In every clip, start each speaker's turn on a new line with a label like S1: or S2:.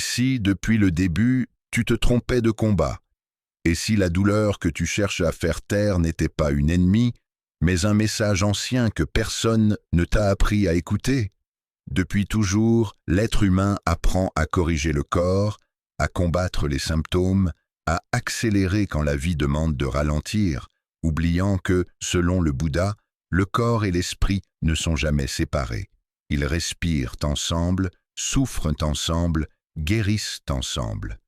S1: si, depuis le début, tu te trompais de combat? Et si la douleur que tu cherches à faire taire n'était pas une ennemie, mais un message ancien que personne ne t'a appris à écouter? Depuis toujours, l'être humain apprend à corriger le corps, à combattre les symptômes, à accélérer quand la vie demande de ralentir, oubliant que, selon le Bouddha, le corps et l'esprit ne sont jamais séparés. Ils respirent ensemble, souffrent ensemble, guérissent ensemble.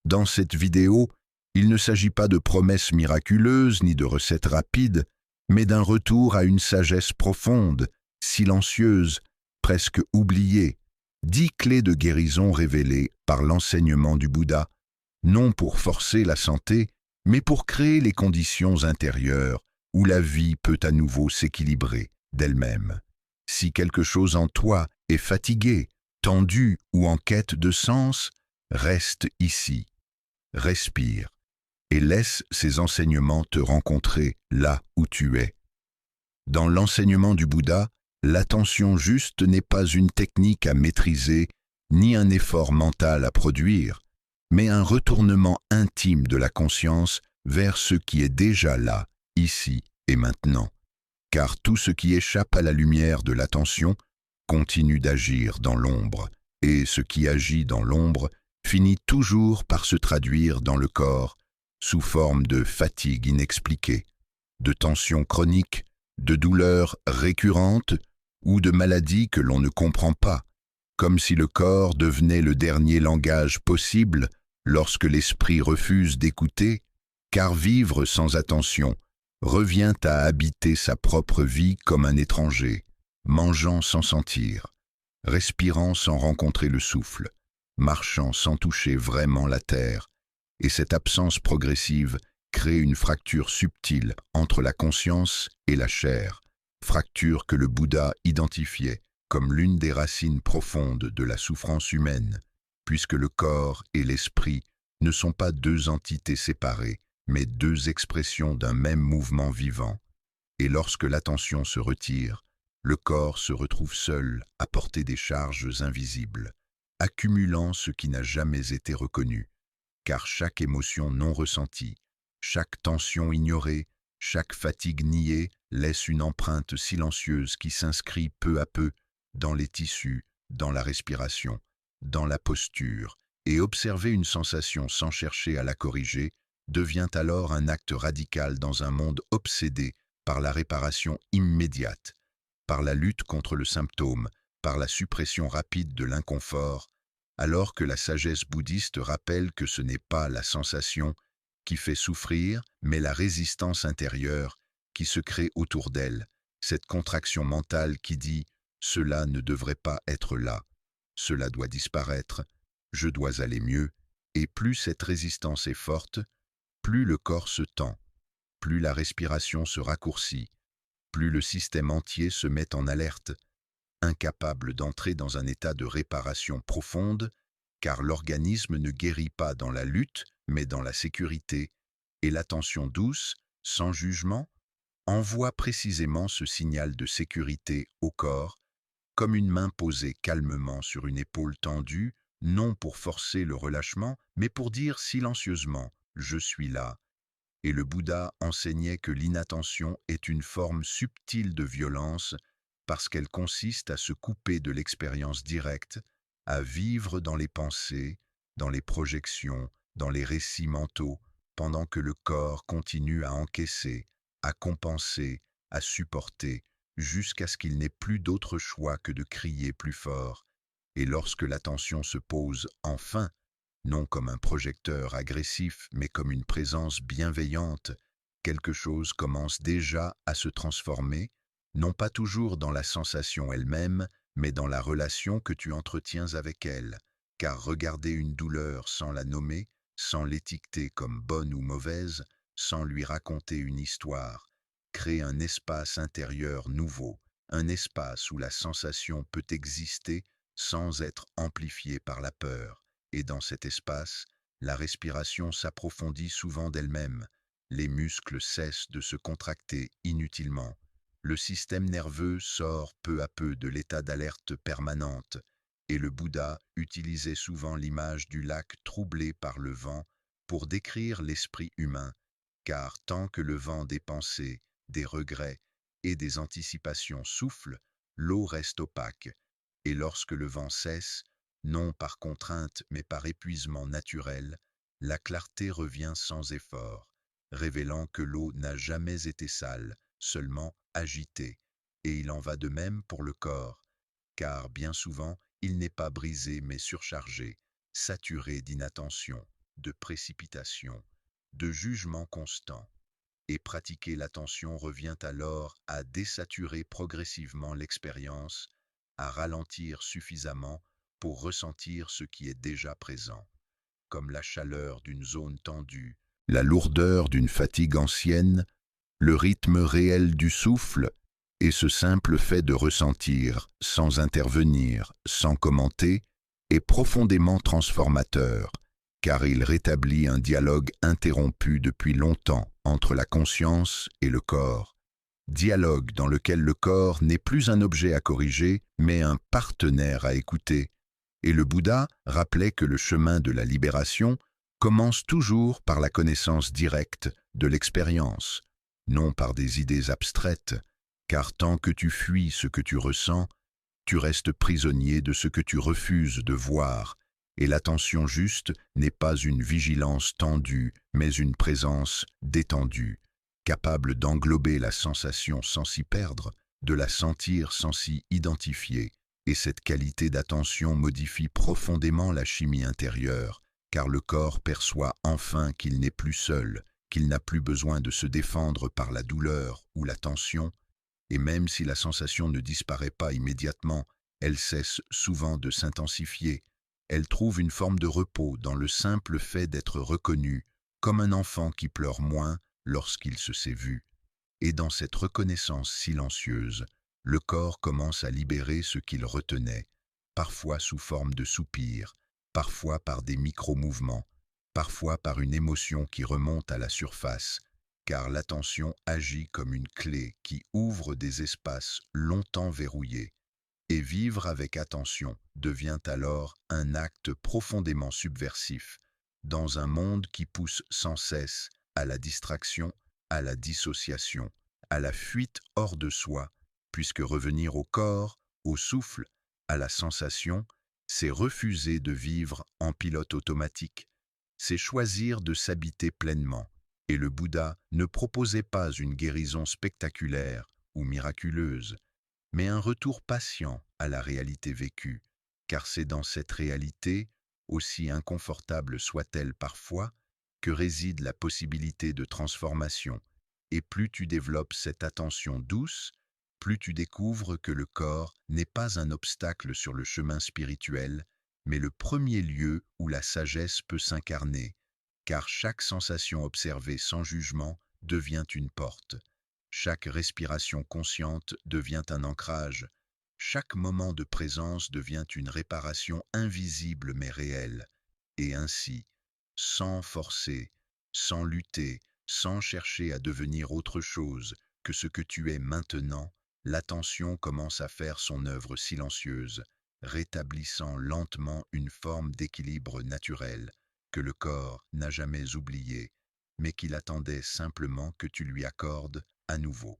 S1: Dans cette vidéo, il ne s'agit pas de promesses miraculeuses ni de recettes rapides, mais d'un retour à une sagesse profonde, silencieuse, presque oubliée, 10 clés de guérison révélées par l'enseignement du Bouddha, non pour forcer la santé, mais pour créer les conditions intérieures où la vie peut à nouveau s'équilibrer d'elle-même. Si quelque chose en toi est fatigué, tendu ou en quête de sens, reste ici, respire et laisse ces enseignements te rencontrer là où tu es. Dans l'enseignement du Bouddha, l'attention juste n'est pas une technique à maîtriser, ni un effort mental à produire, mais un retournement intime de la conscience vers ce qui est déjà là, ici et maintenant. Car tout ce qui échappe à la lumière de l'attention continue d'agir dans l'ombre, et ce qui agit dans l'ombre finit toujours par se traduire dans le corps sous forme de fatigue inexpliquée, de tensions chroniques, de douleurs récurrentes ou de maladies que l'on ne comprend pas, comme si le corps devenait le dernier langage possible lorsque l'esprit refuse d'écouter, car vivre sans attention revient à habiter sa propre vie comme un étranger, mangeant sans sentir, respirant sans rencontrer le souffle, marchant sans toucher vraiment la terre, et cette absence progressive crée une fracture subtile entre la conscience et la chair, fracture que le Bouddha identifiait comme l'une des racines profondes de la souffrance humaine, puisque le corps et l'esprit ne sont pas deux entités séparées, mais deux expressions d'un même mouvement vivant. Et lorsque l'attention se retire, le corps se retrouve seul à porter des charges invisibles, accumulant ce qui n'a jamais été reconnu, car chaque émotion non ressentie, chaque tension ignorée, chaque fatigue niée laisse une empreinte silencieuse qui s'inscrit peu à peu dans les tissus, dans la respiration, dans la posture, et observer une sensation sans chercher à la corriger devient alors un acte radical dans un monde obsédé par la réparation immédiate, par la lutte contre le symptôme, par la suppression rapide de l'inconfort, alors que la sagesse bouddhiste rappelle que ce n'est pas la sensation qui fait souffrir, mais la résistance intérieure qui se crée autour d'elle, cette contraction mentale qui dit « cela ne devrait pas être là, cela doit disparaître, je dois aller mieux », et plus cette résistance est forte, plus le corps se tend, plus la respiration se raccourcit, plus le système entier se met en alerte, incapable d'entrer dans un état de réparation profonde, car l'organisme ne guérit pas dans la lutte, mais dans la sécurité, et l'attention douce, sans jugement, envoie précisément ce signal de sécurité au corps, comme une main posée calmement sur une épaule tendue, non pour forcer le relâchement, mais pour dire silencieusement « je suis là ». Et le Bouddha enseignait que l'inattention est une forme subtile de violence parce qu'elle consiste à se couper de l'expérience directe, à vivre dans les pensées, dans les projections, dans les récits mentaux, pendant que le corps continue à encaisser, à compenser, à supporter, jusqu'à ce qu'il n'ait plus d'autre choix que de crier plus fort. Et lorsque l'attention se pose enfin, non comme un projecteur agressif, mais comme une présence bienveillante, quelque chose commence déjà à se transformer, non pas toujours dans la sensation elle-même, mais dans la relation que tu entretiens avec elle, car regarder une douleur sans la nommer, sans l'étiqueter comme bonne ou mauvaise, sans lui raconter une histoire, crée un espace intérieur nouveau, un espace où la sensation peut exister sans être amplifiée par la peur. Et dans cet espace, la respiration s'approfondit souvent d'elle-même, les muscles cessent de se contracter inutilement, le système nerveux sort peu à peu de l'état d'alerte permanente, Et le Bouddha utilisait souvent l'image du lac troublé par le vent pour décrire l'esprit humain, car tant que le vent des pensées, des regrets et des anticipations souffle, l'eau reste opaque, et lorsque le vent cesse, non par contrainte mais par épuisement naturel, la clarté revient sans effort, révélant que l'eau n'a jamais été sale, seulement agitée, et il en va de même pour le corps, car bien souvent, il n'est pas brisé mais surchargé, saturé d'inattention, de précipitation, de jugement constant. Et pratiquer l'attention revient alors à désaturer progressivement l'expérience, à ralentir suffisamment pour ressentir ce qui est déjà présent, comme la chaleur d'une zone tendue, la lourdeur d'une fatigue ancienne, le rythme réel du souffle, et ce simple fait de ressentir, sans intervenir, sans commenter, est profondément transformateur, car il rétablit un dialogue interrompu depuis longtemps entre la conscience et le corps. Dialogue dans lequel le corps n'est plus un objet à corriger, mais un partenaire à écouter. Et le Bouddha rappelait que le chemin de la libération commence toujours par la connaissance directe de l'expérience, non par des idées abstraites, car tant que tu fuis ce que tu ressens, tu restes prisonnier de ce que tu refuses de voir, et l'attention juste n'est pas une vigilance tendue, mais une présence détendue, capable d'englober la sensation sans s'y perdre, de la sentir sans s'y identifier, et cette qualité d'attention modifie profondément la chimie intérieure, car le corps perçoit enfin qu'il n'est plus seul, qu'il n'a plus besoin de se défendre par la douleur ou la tension, et même si la sensation ne disparaît pas immédiatement, elle cesse souvent de s'intensifier. Elle trouve une forme de repos dans le simple fait d'être reconnu, comme un enfant qui pleure moins lorsqu'il se sait vu. Et dans cette reconnaissance silencieuse, le corps commence à libérer ce qu'il retenait, parfois sous forme de soupirs, parfois par des micro-mouvements, parfois par une émotion qui remonte à la surface, car l'attention agit comme une clé qui ouvre des espaces longtemps verrouillés. Et vivre avec attention devient alors un acte profondément subversif, dans un monde qui pousse sans cesse à la distraction, à la dissociation, à la fuite hors de soi, puisque revenir au corps, au souffle, à la sensation, c'est refuser de vivre en pilote automatique, c'est choisir de s'habiter pleinement. Et le Bouddha ne proposait pas une guérison spectaculaire ou miraculeuse, mais un retour patient à la réalité vécue, car c'est dans cette réalité, aussi inconfortable soit-elle parfois, que réside la possibilité de transformation. Et plus tu développes cette attention douce, plus tu découvres que le corps n'est pas un obstacle sur le chemin spirituel, mais le premier lieu où la sagesse peut s'incarner, car chaque sensation observée sans jugement devient une porte. Chaque respiration consciente devient un ancrage. Chaque moment de présence devient une réparation invisible mais réelle. Et ainsi, sans forcer, sans lutter, sans chercher à devenir autre chose que ce que tu es maintenant, l'attention commence à faire son œuvre silencieuse, rétablissant lentement une forme d'équilibre naturel que le corps n'a jamais oublié, mais qu'il attendait simplement que tu lui accordes à nouveau.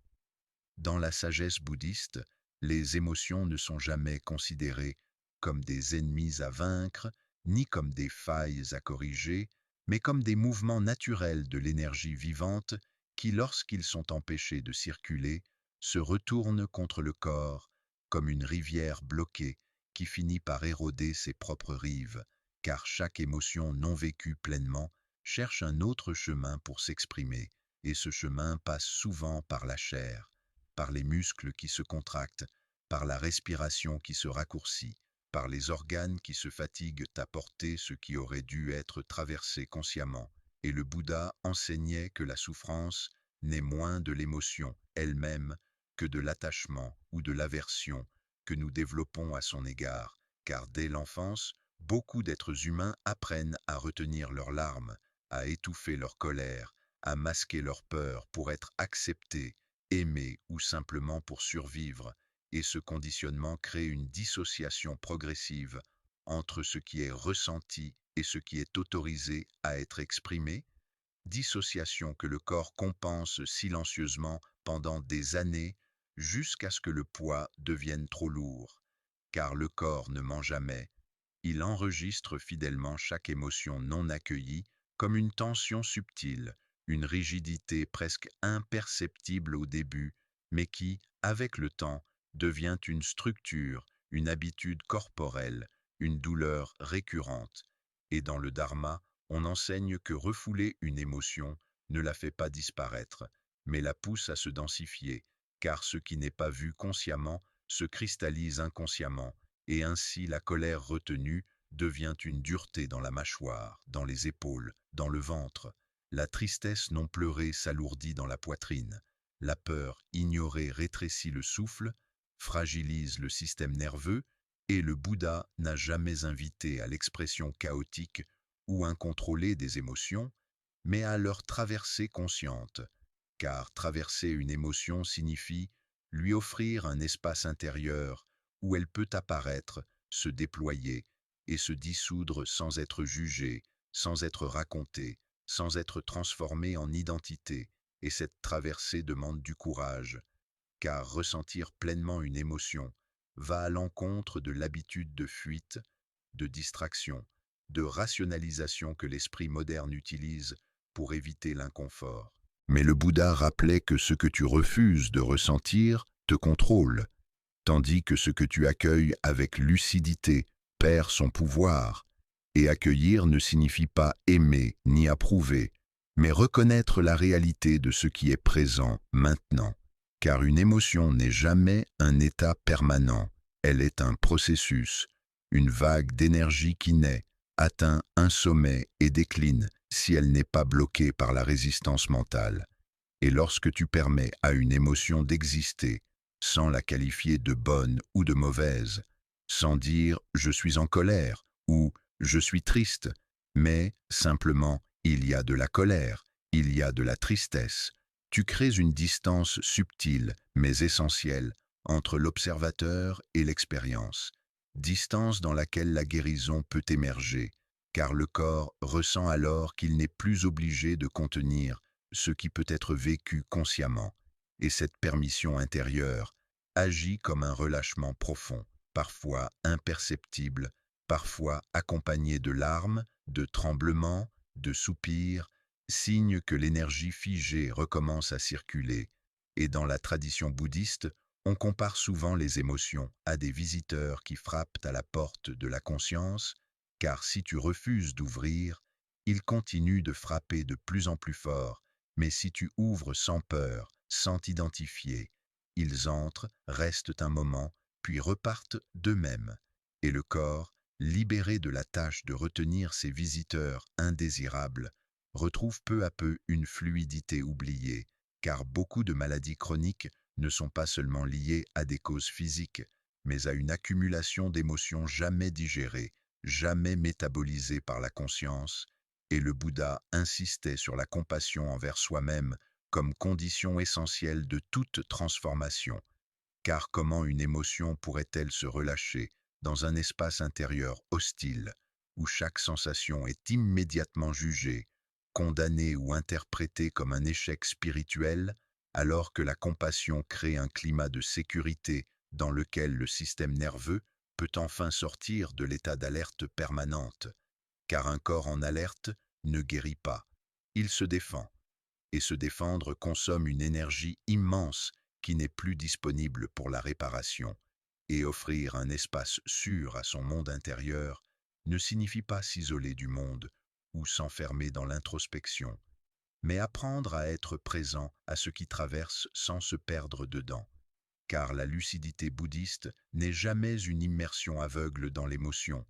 S1: Dans la sagesse bouddhiste, les émotions ne sont jamais considérées comme des ennemis à vaincre, ni comme des failles à corriger, mais comme des mouvements naturels de l'énergie vivante qui, lorsqu'ils sont empêchés de circuler, se retournent contre le corps, comme une rivière bloquée qui finit par éroder ses propres rives, car chaque émotion non vécue pleinement cherche un autre chemin pour s'exprimer, et ce chemin passe souvent par la chair, par les muscles qui se contractent, par la respiration qui se raccourcit, par les organes qui se fatiguent à porter ce qui aurait dû être traversé consciemment. Et le Bouddha enseignait que la souffrance n'est moins de l'émotion elle-même que de l'attachement ou de l'aversion que nous développons à son égard, car dès l'enfance, beaucoup d'êtres humains apprennent à retenir leurs larmes, à étouffer leur colère, à masquer leur peur pour être acceptés, aimés ou simplement pour survivre, et ce conditionnement crée une dissociation progressive entre ce qui est ressenti et ce qui est autorisé à être exprimé, dissociation que le corps compense silencieusement pendant des années jusqu'à ce que le poids devienne trop lourd. Car le corps ne ment jamais, il enregistre fidèlement chaque émotion non accueillie comme une tension subtile, une rigidité presque imperceptible au début, mais qui, avec le temps, devient une structure, une habitude corporelle, une douleur récurrente. Et dans le dharma, on enseigne que refouler une émotion ne la fait pas disparaître, mais la pousse à se densifier, car ce qui n'est pas vu consciemment se cristallise inconsciemment, et ainsi la colère retenue devient une dureté dans la mâchoire, dans les épaules, dans le ventre. La tristesse non pleurée s'alourdit dans la poitrine. La peur ignorée rétrécit le souffle, fragilise le système nerveux, et le Bouddha n'a jamais invité à l'expression chaotique ou incontrôlée des émotions, mais à leur traversée consciente, car traverser une émotion signifie lui offrir un espace intérieur où elle peut apparaître, se déployer et se dissoudre sans être jugée, sans être racontée, sans être transformée en identité. Et cette traversée demande du courage, car ressentir pleinement une émotion va à l'encontre de l'habitude de fuite, de distraction, de rationalisation que l'esprit moderne utilise pour éviter l'inconfort. Mais le Bouddha rappelait que ce que tu refuses de ressentir te contrôle, tandis que ce que tu accueilles avec lucidité perd son pouvoir. Et accueillir ne signifie pas aimer ni approuver, mais reconnaître la réalité de ce qui est présent maintenant. Car une émotion n'est jamais un état permanent, elle est un processus, une vague d'énergie qui naît, atteint un sommet et décline si elle n'est pas bloquée par la résistance mentale. Et lorsque tu permets à une émotion d'exister, sans la qualifier de bonne ou de mauvaise, sans dire « je suis en colère » ou « je suis triste », mais simplement « il y a de la colère, il y a de la tristesse », tu crées une distance subtile mais essentielle entre l'observateur et l'expérience, distance dans laquelle la guérison peut émerger, car le corps ressent alors qu'il n'est plus obligé de contenir ce qui peut être vécu consciemment, et cette permission intérieure agit comme un relâchement profond, parfois imperceptible, parfois accompagné de larmes, de tremblements, de soupirs, signe que l'énergie figée recommence à circuler. Et dans la tradition bouddhiste, on compare souvent les émotions à des visiteurs qui frappent à la porte de la conscience, car si tu refuses d'ouvrir, ils continuent de frapper de plus en plus fort, mais si tu ouvres sans peur, sans t'identifier, ils entrent, restent un moment, puis repartent d'eux-mêmes. Et le corps, libéré de la tâche de retenir ces visiteurs indésirables, retrouve peu à peu une fluidité oubliée, car beaucoup de maladies chroniques ne sont pas seulement liées à des causes physiques, mais à une accumulation d'émotions jamais digérées, jamais métabolisées par la conscience, et le Bouddha insistait sur la compassion envers soi-même comme condition essentielle de toute transformation. Car comment une émotion pourrait-elle se relâcher dans un espace intérieur hostile, où chaque sensation est immédiatement jugée, condamnée ou interprétée comme un échec spirituel, alors que la compassion crée un climat de sécurité dans lequel le système nerveux peut enfin sortir de l'état d'alerte permanente, car un corps en alerte ne guérit pas, il se défend, et se défendre consomme une énergie immense qui n'est plus disponible pour la réparation, et offrir un espace sûr à son monde intérieur ne signifie pas s'isoler du monde ou s'enfermer dans l'introspection, mais apprendre à être présent à ce qui traverse sans se perdre dedans, car la lucidité bouddhiste n'est jamais une immersion aveugle dans l'émotion,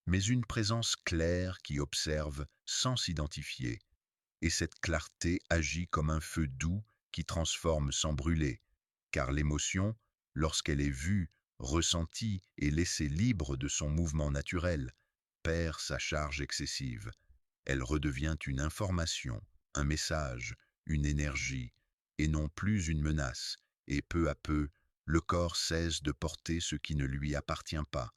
S1: mais une présence claire qui observe sans s'identifier. Et cette clarté agit comme un feu doux qui transforme sans brûler, car l'émotion, lorsqu'elle est vue, ressentie et laissée libre de son mouvement naturel, perd sa charge excessive. Elle redevient une information, un message, une énergie, et non plus une menace, et peu à peu, le corps cesse de porter ce qui ne lui appartient pas,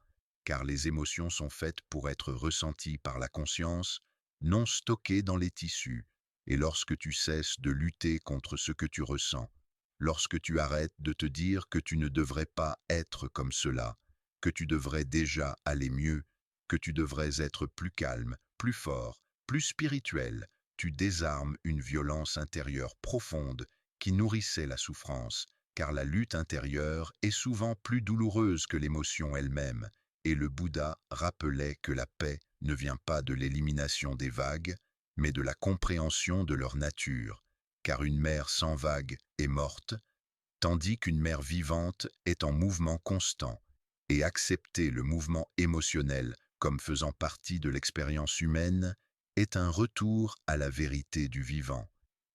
S1: car les émotions sont faites pour être ressenties par la conscience, non stockées dans les tissus. Et lorsque tu cesses de lutter contre ce que tu ressens, lorsque tu arrêtes de te dire que tu ne devrais pas être comme cela, que tu devrais déjà aller mieux, que tu devrais être plus calme, plus fort, plus spirituel, tu désarmes une violence intérieure profonde qui nourrissait la souffrance, car la lutte intérieure est souvent plus douloureuse que l'émotion elle-même, et le Bouddha rappelait que la paix ne vient pas de l'élimination des vagues, mais de la compréhension de leur nature, car une mer sans vagues est morte, tandis qu'une mer vivante est en mouvement constant, et accepter le mouvement émotionnel comme faisant partie de l'expérience humaine est un retour à la vérité du vivant.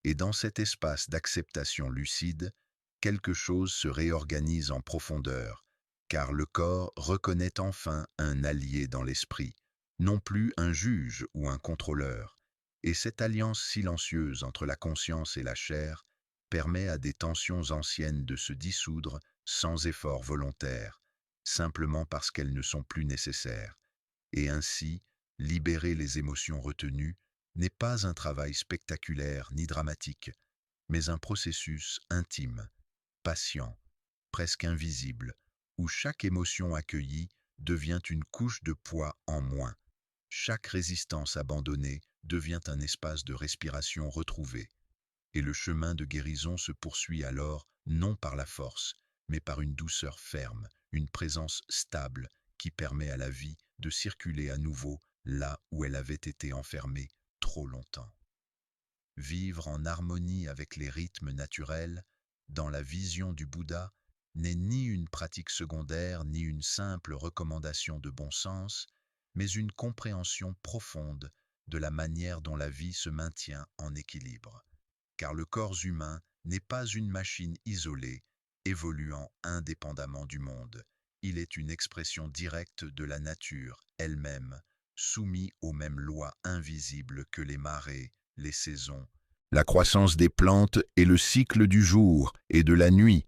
S1: Et dans cet espace d'acceptation lucide, quelque chose se réorganise en profondeur, car le corps reconnaît enfin un allié dans l'esprit, non plus un juge ou un contrôleur. Et cette alliance silencieuse entre la conscience et la chair permet à des tensions anciennes de se dissoudre sans effort volontaire, simplement parce qu'elles ne sont plus nécessaires. Et ainsi, libérer les émotions retenues n'est pas un travail spectaculaire ni dramatique, mais un processus intime, patient, presque invisible, où chaque émotion accueillie devient une couche de poids en moins. Chaque résistance abandonnée devient un espace de respiration retrouvé. Et le chemin de guérison se poursuit alors non par la force, mais par une douceur ferme, une présence stable qui permet à la vie de circuler à nouveau là où elle avait été enfermée trop longtemps. Vivre en harmonie avec les rythmes naturels, dans la vision du Bouddha, n'est ni une pratique secondaire ni une simple recommandation de bon sens, mais une compréhension profonde de la manière dont la vie se maintient en équilibre. Car le corps humain n'est pas une machine isolée, évoluant indépendamment du monde. Il est une expression directe de la nature elle-même, soumis aux mêmes lois invisibles que les marées, les saisons, la croissance des plantes et le cycle du jour et de la nuit.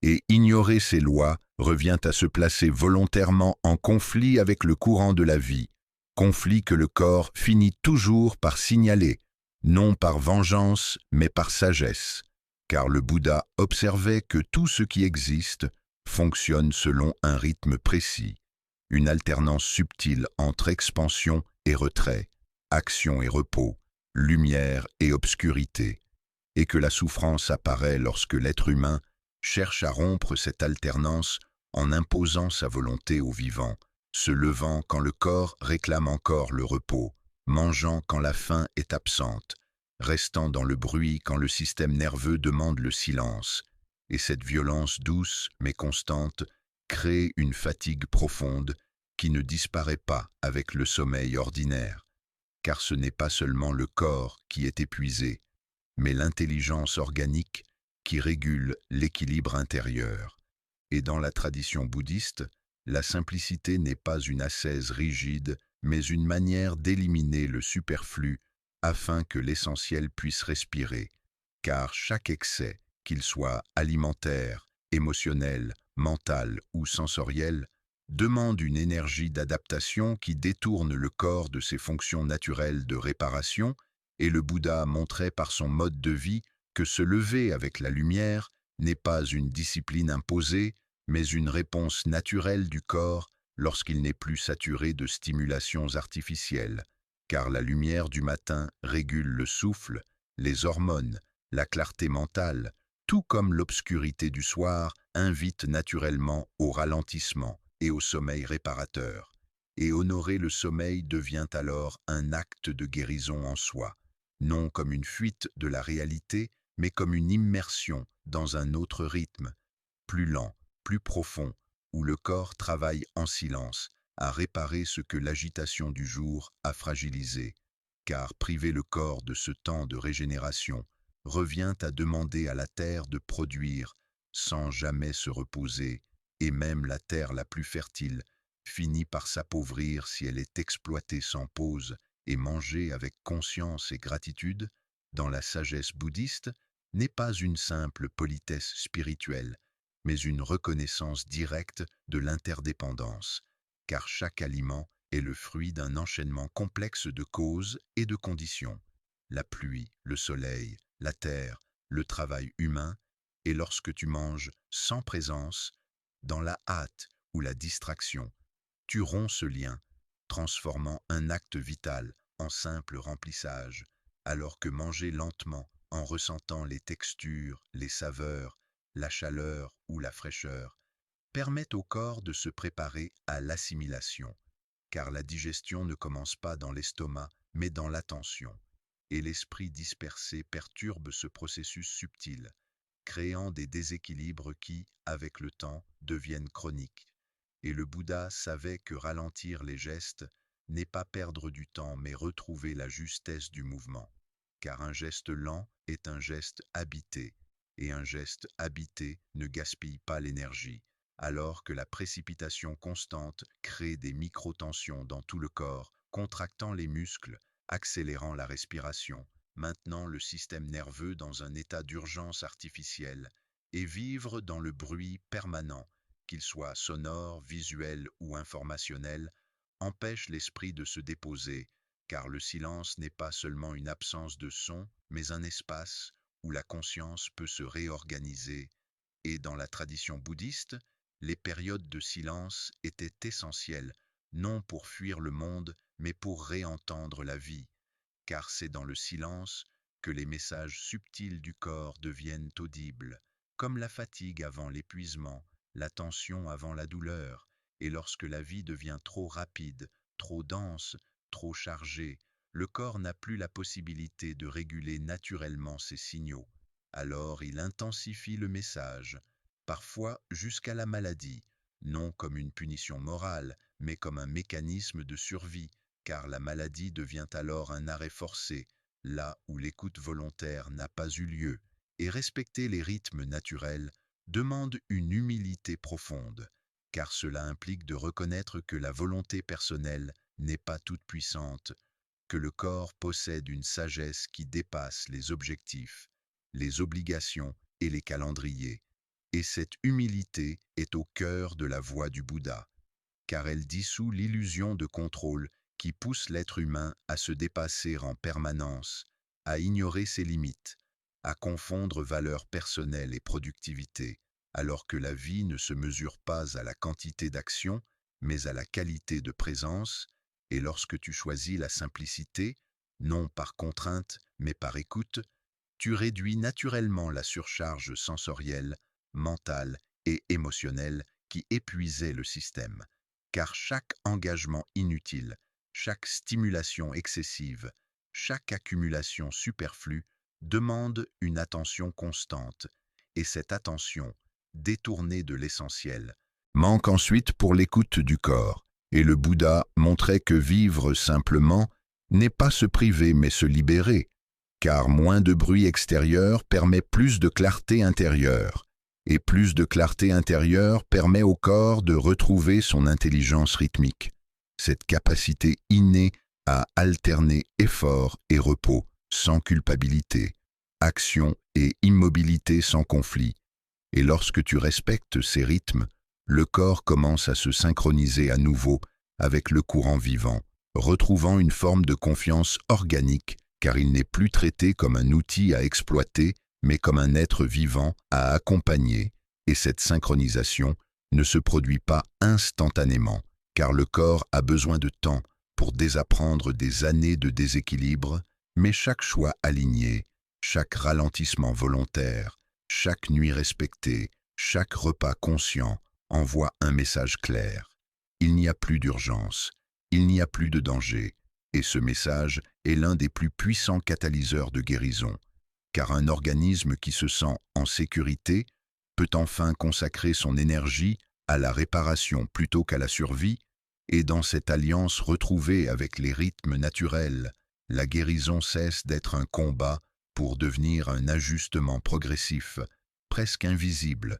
S1: Et ignorer ces lois revient à se placer volontairement en conflit avec le courant de la vie, conflit que le corps finit toujours par signaler, non par vengeance, mais par sagesse, car le Bouddha observait que tout ce qui existe fonctionne selon un rythme précis, une alternance subtile entre expansion et retrait, action et repos, lumière et obscurité, et que la souffrance apparaît lorsque l'être humain cherche à rompre cette alternance en imposant sa volonté au vivant, se levant quand le corps réclame encore le repos, mangeant quand la faim est absente, restant dans le bruit quand le système nerveux demande le silence. Et cette violence douce mais constante crée une fatigue profonde qui ne disparaît pas avec le sommeil ordinaire, car ce n'est pas seulement le corps qui est épuisé, mais l'intelligence organique qui régule l'équilibre intérieur. Et dans la tradition bouddhiste, la simplicité n'est pas une ascèse rigide, mais une manière d'éliminer le superflu afin que l'essentiel puisse respirer, car chaque excès, qu'il soit alimentaire, émotionnel, mental ou sensoriel, demande une énergie d'adaptation qui détourne le corps de ses fonctions naturelles de réparation, et le Bouddha montrait par son mode de vie que se lever avec la lumière n'est pas une discipline imposée, mais une réponse naturelle du corps lorsqu'il n'est plus saturé de stimulations artificielles, car la lumière du matin régule le souffle, les hormones, la clarté mentale, tout comme l'obscurité du soir invite naturellement au ralentissement et au sommeil réparateur. Et honorer le sommeil devient alors un acte de guérison en soi, non comme une fuite de la réalité, mais comme une immersion dans un autre rythme, plus lent, plus profond, où le corps travaille en silence à réparer ce que l'agitation du jour a fragilisé, car priver le corps de ce temps de régénération revient à demander à la terre de produire sans jamais se reposer, et même la terre la plus fertile finit par s'appauvrir si elle est exploitée sans pause et mangée avec conscience et gratitude, dans la sagesse bouddhiste, n'est pas une simple politesse spirituelle, mais une reconnaissance directe de l'interdépendance, car chaque aliment est le fruit d'un enchaînement complexe de causes et de conditions. La pluie, le soleil, la terre, le travail humain, et lorsque tu manges sans présence, dans la hâte ou la distraction, tu romps ce lien, transformant un acte vital en simple remplissage, alors que manger lentement, en ressentant les textures, les saveurs, la chaleur ou la fraîcheur, permet au corps de se préparer à l'assimilation, car la digestion ne commence pas dans l'estomac, mais dans l'attention, et l'esprit dispersé perturbe ce processus subtil, créant des déséquilibres qui, avec le temps, deviennent chroniques. Et le Bouddha savait que ralentir les gestes n'est pas perdre du temps mais retrouver la justesse du mouvement, car un geste lent est un geste habité, et un geste habité ne gaspille pas l'énergie, alors que la précipitation constante crée des microtensions dans tout le corps, contractant les muscles, accélérant la respiration, maintenant le système nerveux dans un état d'urgence artificielle, et vivre dans le bruit permanent, qu'il soit sonore, visuel ou informationnel, empêche l'esprit de se déposer, car le silence n'est pas seulement une absence de son, mais un espace où la conscience peut se réorganiser. Et dans la tradition bouddhiste, les périodes de silence étaient essentielles, non pour fuir le monde, mais pour réentendre la vie, car c'est dans le silence que les messages subtils du corps deviennent audibles, comme la fatigue avant l'épuisement, la tension avant la douleur, et lorsque la vie devient trop rapide, trop dense, trop chargée, le corps n'a plus la possibilité de réguler naturellement ses signaux. Alors il intensifie le message, parfois jusqu'à la maladie, non comme une punition morale, mais comme un mécanisme de survie, car la maladie devient alors un arrêt forcé, là où l'écoute volontaire n'a pas eu lieu, et respecter les rythmes naturels demande une humilité profonde, car cela implique de reconnaître que la volonté personnelle n'est pas toute puissante, que le corps possède une sagesse qui dépasse les objectifs, les obligations et les calendriers. Et cette humilité est au cœur de la voie du Bouddha, car elle dissout l'illusion de contrôle qui pousse l'être humain à se dépasser en permanence, à ignorer ses limites, à confondre valeur personnelle et productivité, alors que la vie ne se mesure pas à la quantité d'action, mais à la qualité de présence, et lorsque tu choisis la simplicité, non par contrainte, mais par écoute, tu réduis naturellement la surcharge sensorielle, mentale et émotionnelle qui épuisait le système, car chaque engagement inutile, chaque stimulation excessive, chaque accumulation superflue demande une attention constante, et cette attention, détournée de l'essentiel, manque ensuite pour l'écoute du corps. Et le Bouddha montrait que vivre simplement n'est pas se priver mais se libérer, car moins de bruit extérieur permet plus de clarté intérieure, et plus de clarté intérieure permet au corps de retrouver son intelligence rythmique, cette capacité innée à alterner effort et repos sans culpabilité, action et immobilité sans conflit. Et lorsque tu respectes ces rythmes, le corps commence à se synchroniser à nouveau avec le courant vivant, retrouvant une forme de confiance organique, car il n'est plus traité comme un outil à exploiter, mais comme un être vivant à accompagner, et cette synchronisation ne se produit pas instantanément, car le corps a besoin de temps pour désapprendre des années de déséquilibre, mais chaque choix aligné, chaque ralentissement volontaire, chaque nuit respectée, chaque repas conscient envoie un message clair. Il n'y a plus d'urgence, il n'y a plus de danger, et ce message est l'un des plus puissants catalyseurs de guérison, car un organisme qui se sent en sécurité peut enfin consacrer son énergie à la réparation plutôt qu'à la survie, et dans cette alliance retrouvée avec les rythmes naturels, la guérison cesse d'être un combat pour devenir un ajustement progressif, presque invisible,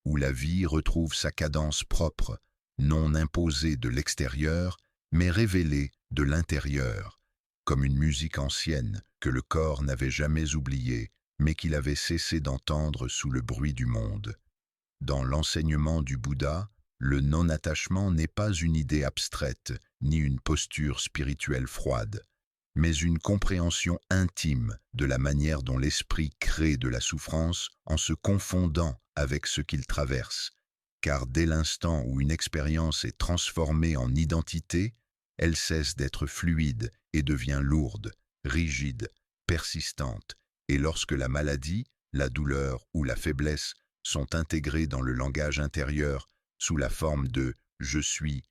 S1: où la vie retrouve sa cadence propre, non imposée de l'extérieur, mais révélée de l'intérieur, comme une musique ancienne que le corps n'avait jamais oubliée, mais qu'il avait cessé d'entendre sous le bruit du monde. Dans l'enseignement du Bouddha, le non-attachement n'est pas une idée abstraite, ni une posture spirituelle froide, mais une compréhension intime de la manière dont l'esprit crée de la souffrance en se confondant avec ce qu'il traverse. Car dès l'instant où une expérience est transformée en identité, elle cesse d'être fluide et devient lourde, rigide, persistante, et lorsque la maladie, la douleur ou la faiblesse sont intégrées dans le langage intérieur sous la forme de « je suis »,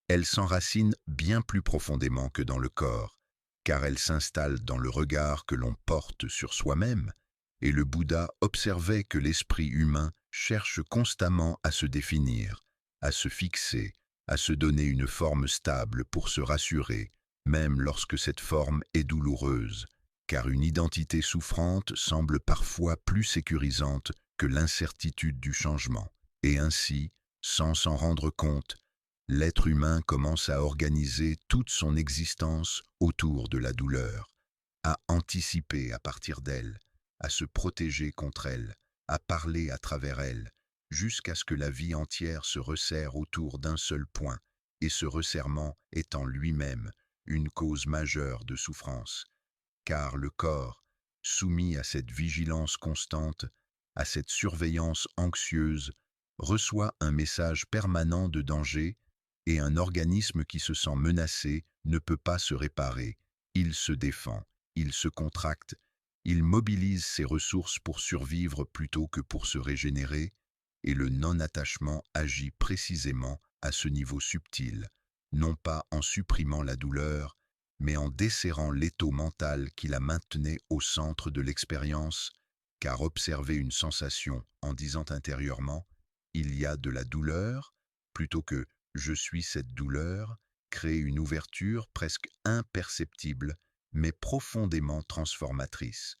S1: elles s'enracinent bien plus profondément que dans le corps, car elles s'installent dans le regard que l'on porte sur soi-même, et le Bouddha observait que l'esprit humain cherche constamment à se définir, à se fixer, à se donner une forme stable pour se rassurer, même lorsque cette forme est douloureuse, car une identité souffrante semble parfois plus sécurisante que l'incertitude du changement. Et ainsi, sans s'en rendre compte, l'être humain commence à organiser toute son existence autour de la douleur, à anticiper à partir d'elle, à se protéger contre elle, à parler à travers elle, jusqu'à ce que la vie entière se resserre autour d'un seul point, et ce resserrement est en lui-même une cause majeure de souffrance. Car le corps, soumis à cette vigilance constante, à cette surveillance anxieuse, reçoit un message permanent de danger, et un organisme qui se sent menacé ne peut pas se réparer. Il se défend, il se contracte, il mobilise ses ressources pour survivre plutôt que pour se régénérer, et le non-attachement agit précisément à ce niveau subtil, non pas en supprimant la douleur, mais en desserrant l'étau mental qui la maintenait au centre de l'expérience, car observer une sensation en disant intérieurement « il y a de la douleur » plutôt que « je suis cette douleur » crée une ouverture presque imperceptible, mais profondément transformatrice.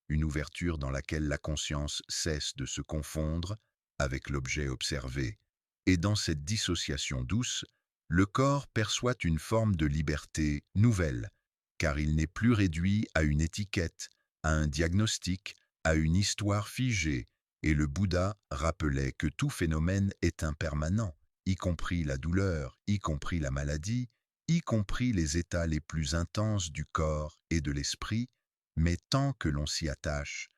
S1: Une ouverture dans laquelle la conscience cesse de se confondre avec l'objet observé. Et dans cette dissociation douce, le corps perçoit une forme de liberté nouvelle, car il n'est plus réduit à une étiquette, à un diagnostic, à une histoire figée, et le Bouddha rappelait que tout phénomène est impermanent, y compris la douleur, y compris la maladie, y compris les états les plus intenses du corps et de l'esprit, mais tant que l'on s'y attache,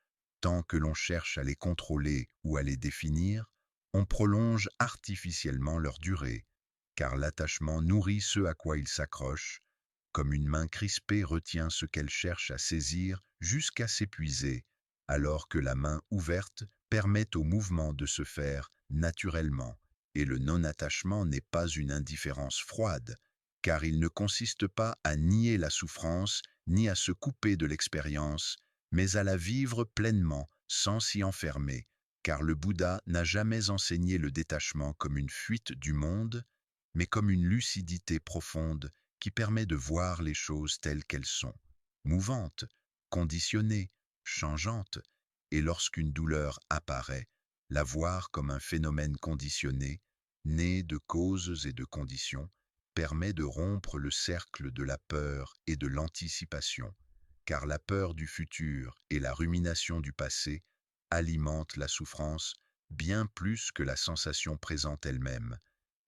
S1: tant que l'on cherche à les contrôler ou à les définir, on prolonge artificiellement leur durée, car l'attachement nourrit ce à quoi il s'accroche, comme une main crispée retient ce qu'elle cherche à saisir jusqu'à s'épuiser, alors que la main ouverte permet au mouvement de se faire naturellement, et le non-attachement n'est pas une indifférence froide, car il ne consiste pas à nier la souffrance ni à se couper de l'expérience, mais à la vivre pleinement, sans s'y enfermer, car le Bouddha n'a jamais enseigné le détachement comme une fuite du monde, mais comme une lucidité profonde qui permet de voir les choses telles qu'elles sont, mouvantes, conditionnées, changeantes, et lorsqu'une douleur apparaît, la voir comme un phénomène conditionné, né de causes et de conditions, permet de rompre le cercle de la peur et de l'anticipation, car la peur du futur et la rumination du passé alimentent la souffrance bien plus que la sensation présente elle-même,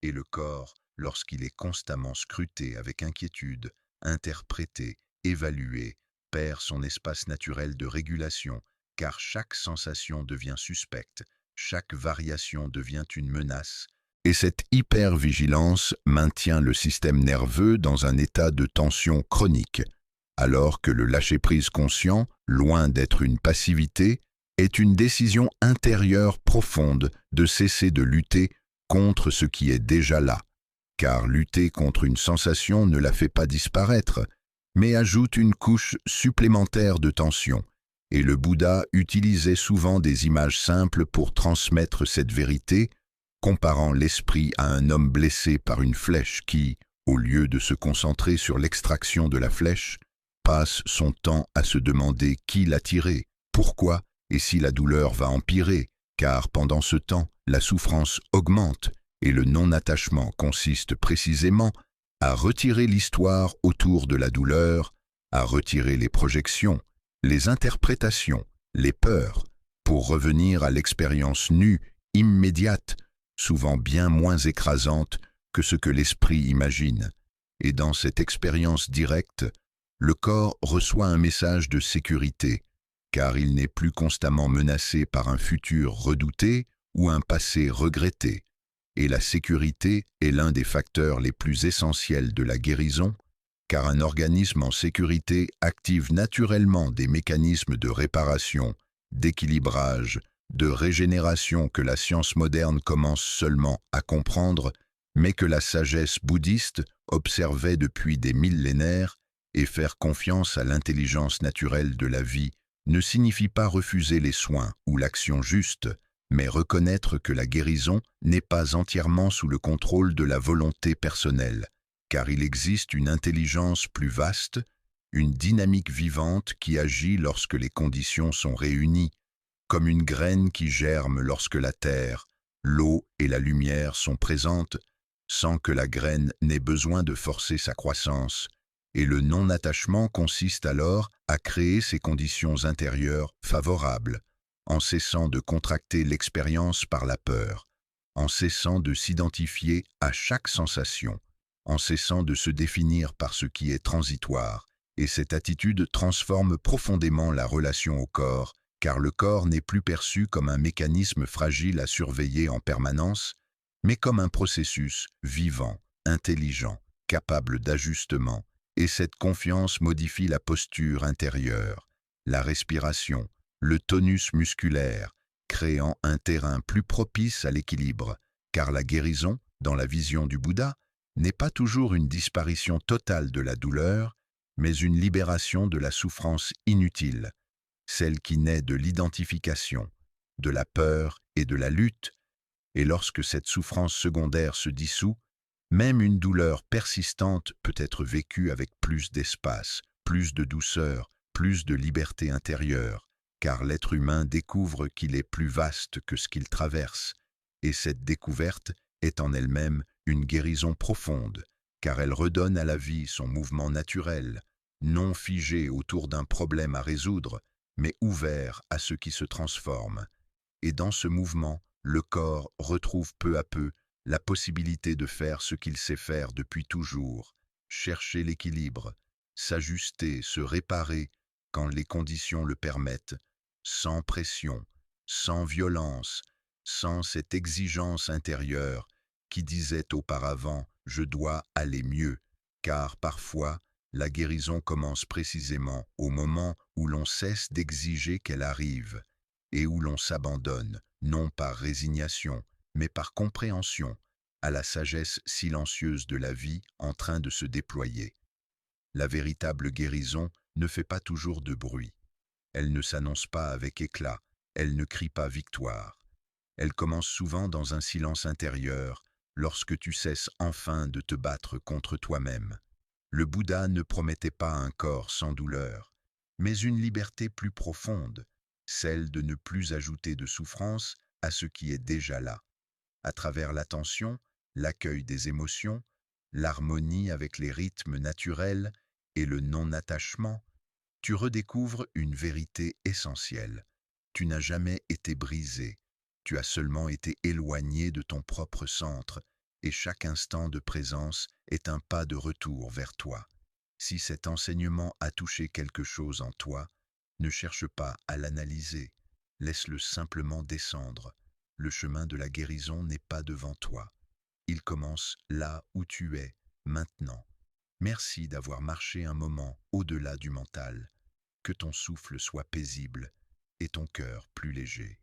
S1: et le corps, lorsqu'il est constamment scruté avec inquiétude, interprété, évalué, perd son espace naturel de régulation, car chaque sensation devient suspecte, chaque variation devient une menace, et cette hypervigilance maintient le système nerveux dans un état de tension chronique, alors que le lâcher-prise conscient, loin d'être une passivité, est une décision intérieure profonde de cesser de lutter contre ce qui est déjà là, car lutter contre une sensation ne la fait pas disparaître, mais ajoute une couche supplémentaire de tension, et le Bouddha utilisait souvent des images simples pour transmettre cette vérité, comparant l'esprit à un homme blessé par une flèche qui, au lieu de se concentrer sur l'extraction de la flèche, passe son temps à se demander qui l'a tiré, pourquoi et si la douleur va empirer, car pendant ce temps, la souffrance augmente et le non-attachement consiste précisément à retirer l'histoire autour de la douleur, à retirer les projections, les interprétations, les peurs, pour revenir à l'expérience nue immédiate, souvent bien moins écrasante que ce que l'esprit imagine. Et dans cette expérience directe, le corps reçoit un message de sécurité, car il n'est plus constamment menacé par un futur redouté ou un passé regretté. Et la sécurité est l'un des facteurs les plus essentiels de la guérison, car un organisme en sécurité active naturellement des mécanismes de réparation, d'équilibrage, de régénération que la science moderne commence seulement à comprendre, mais que la sagesse bouddhiste observait depuis des millénaires. Et faire confiance à l'intelligence naturelle de la vie ne signifie pas refuser les soins ou l'action juste, mais reconnaître que la guérison n'est pas entièrement sous le contrôle de la volonté personnelle, car il existe une intelligence plus vaste, une dynamique vivante qui agit lorsque les conditions sont réunies, comme une graine qui germe lorsque la terre, l'eau et la lumière sont présentes, sans que la graine n'ait besoin de forcer sa croissance. Et le non-attachement consiste alors à créer ces conditions intérieures favorables, en cessant de contracter l'expérience par la peur, en cessant de s'identifier à chaque sensation, en cessant de se définir par ce qui est transitoire. Et cette attitude transforme profondément la relation au corps, car le corps n'est plus perçu comme un mécanisme fragile à surveiller en permanence, mais comme un processus vivant, intelligent, capable d'ajustement. Et cette confiance modifie la posture intérieure, la respiration, le tonus musculaire, créant un terrain plus propice à l'équilibre, car la guérison, dans la vision du Bouddha, n'est pas toujours une disparition totale de la douleur, mais une libération de la souffrance inutile, celle qui naît de l'identification, de la peur et de la lutte. Et lorsque cette souffrance secondaire se dissout, même une douleur persistante peut être vécue avec plus d'espace, plus de douceur, plus de liberté intérieure, car l'être humain découvre qu'il est plus vaste que ce qu'il traverse, et cette découverte est en elle-même une guérison profonde, car elle redonne à la vie son mouvement naturel, non figé autour d'un problème à résoudre, mais ouvert à ce qui se transforme. Et dans ce mouvement, le corps retrouve peu à peu la possibilité de faire ce qu'il sait faire depuis toujours, chercher l'équilibre, s'ajuster, se réparer quand les conditions le permettent, sans pression, sans violence, sans cette exigence intérieure qui disait auparavant « je dois aller mieux », car parfois la guérison commence précisément au moment où l'on cesse d'exiger qu'elle arrive et où l'on s'abandonne, non par résignation, mais par compréhension, à la sagesse silencieuse de la vie en train de se déployer. La véritable guérison ne fait pas toujours de bruit. Elle ne s'annonce pas avec éclat, elle ne crie pas victoire. Elle commence souvent dans un silence intérieur, lorsque tu cesses enfin de te battre contre toi-même. Le Bouddha ne promettait pas un corps sans douleur, mais une liberté plus profonde, celle de ne plus ajouter de souffrance à ce qui est déjà là. À travers l'attention, l'accueil des émotions, l'harmonie avec les rythmes naturels et le non-attachement, tu redécouvres une vérité essentielle. Tu n'as jamais été brisé, tu as seulement été éloigné de ton propre centre, et chaque instant de présence est un pas de retour vers toi. Si cet enseignement a touché quelque chose en toi, ne cherche pas à l'analyser, laisse-le simplement descendre. Le chemin de la guérison n'est pas devant toi. Il commence là où tu es, maintenant. Merci d'avoir marché un moment au-delà du mental. Que ton souffle soit paisible et ton cœur plus léger.